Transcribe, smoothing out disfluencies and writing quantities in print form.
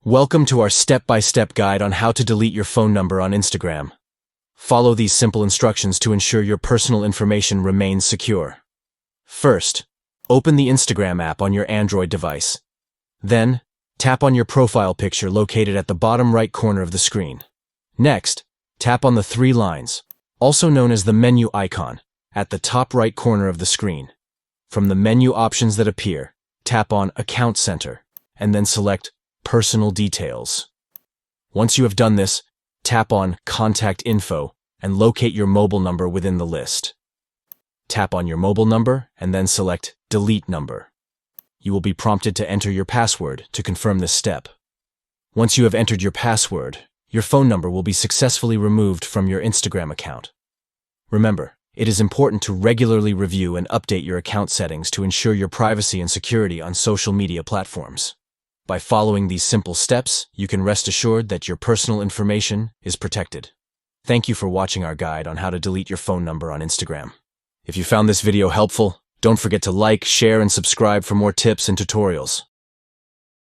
Welcome to our step-by-step guide on how to delete your phone number on Instagram. Follow these simple instructions to ensure your personal information remains secure. First, open the Instagram app on your Android device. Then, tap on your profile picture located at the bottom right corner of the screen. Next, tap on the three lines, also known as the menu icon, at the top right corner of the screen. From the menu options that appear, tap on Account Center, and then select Personal Details. Once you have done this, tap on Contact Info and locate your mobile number within the list. Tap on your mobile number and then select Delete Number. You will be prompted to enter your password to confirm this step. Once you have entered your password, your phone number will be successfully removed from your Instagram account. Remember, it is important to regularly review and update your account settings to ensure your privacy and security on social media platforms. By following these simple steps, you can rest assured that your personal information is protected. Thank you for watching our guide on how to delete your phone number on Instagram. If you found this video helpful, don't forget to like, share, and subscribe for more tips and tutorials.